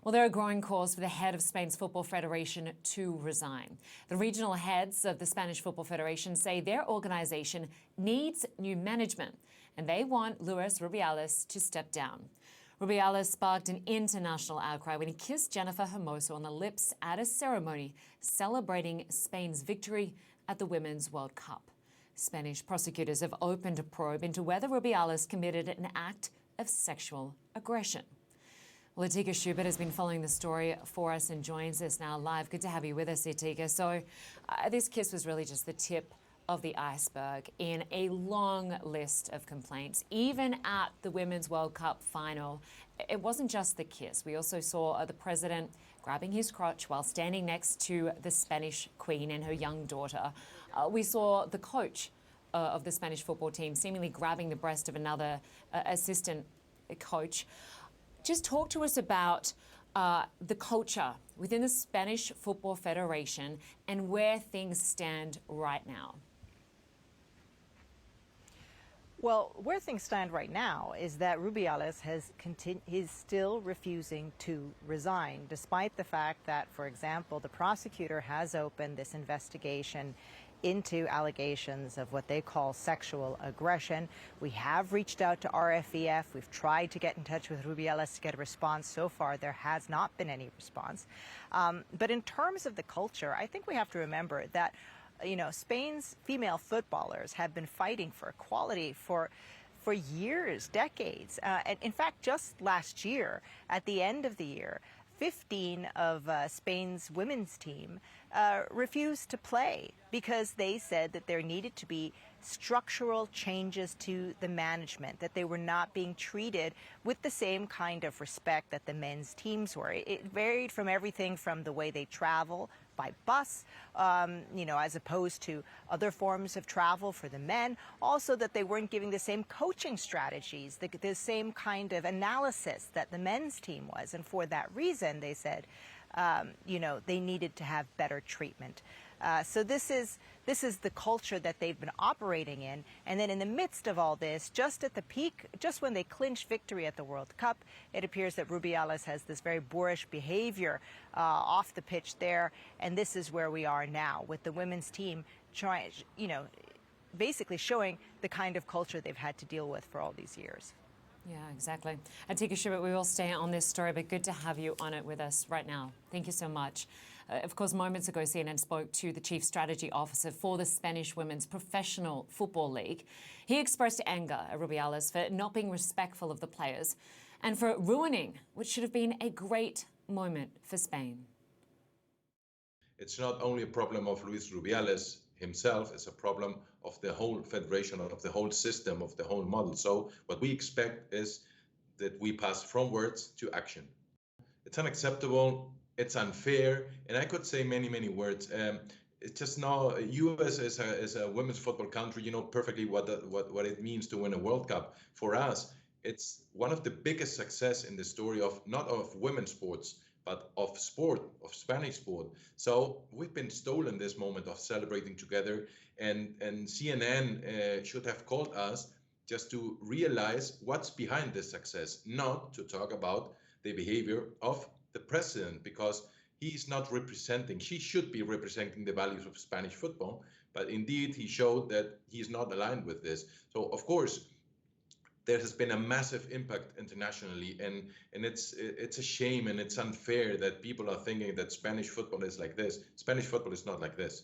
Well, there are growing calls for the head of Spain's Football Federation to resign. The regional heads of the Spanish Football Federation say their organisation needs new management, and they want Luis Rubiales to step down. Rubiales sparked an international outcry when he kissed Jennifer Hermoso on the lips at a ceremony celebrating Spain's victory at the Women's World Cup. Spanish prosecutors have opened a probe into whether Rubiales committed an act of sexual aggression. Well, Itika Schubert has been following the story for us and joins us now live. Good to have you with us, Itika. So this kiss was really just the tip of the iceberg in a long list of complaints. Even at the Women's World Cup final, it wasn't just the kiss. We also saw the president grabbing his crotch while standing next to the Spanish queen and her young daughter. We saw the coach of the Spanish football team seemingly grabbing the breast of another assistant coach. Just talk to us about the culture within the Spanish Football Federation and where things stand right now. Well, where things stand right now is that Rubiales is still refusing to resign, despite the fact that, for example, the prosecutor has opened this investigation into allegations of what they call sexual aggression. We have reached out to RFEF. We've tried to get in touch with Rubiales to get a response. So far, there has not been any response. But in terms of the culture, I think we have to remember that, you know, Spain's female footballers have been fighting for equality for years, decades. And in fact, just last year, at the end of the year, 15 of Spain's women's team refused to play because they said that there needed to be structural changes to the management, that they were not being treated with the same kind of respect that the men's teams were. It varied from everything from the way they travel by bus, you know, as opposed to other forms of travel for the men. Also that they weren't giving the same coaching strategies, the same kind of analysis that the men's team was. And for that reason, they said, you know, they needed to have better treatment. So this is the culture that they've been operating in. And then in the midst of all this, just at the peak, just when they clinched victory at the World Cup, it appears that Rubiales has this very boorish behavior off the pitch there. And this is where we are now with the women's team trying, you know, basically showing the kind of culture they've had to deal with for all these years. Yeah, exactly. Itika Schubert, we will stay on this story, but good to have you on it with us right now. Thank you so much. Of course, moments ago, CNN spoke to the Chief Strategy Officer for the Spanish Women's Professional Football League. He expressed anger at Rubiales for not being respectful of the players and for ruining what should have been a great moment for Spain. It's not only a problem of Luis Rubiales himself, it's a problem of the whole federation, of the whole system, of the whole model. So what we expect is that we pass from words to action. It's unacceptable, it's unfair, and I could say many, many words. It's just now, U.S. is a women's football country, you know perfectly what it means to win a World Cup. For us, it's one of the biggest success in the story of, not of women's sports, but of sport, of Spanish sport. So we've been stolen this moment of celebrating together, and CNN should have called us just to realize what's behind this success, not to talk about the behavior of the president, because he's not representing, she should be representing the values of Spanish football, but indeed he showed that he's not aligned with this. So of course, there has been a massive impact internationally, and it's a shame and it's unfair that people are thinking that Spanish football is like this. Spanish football is not like this.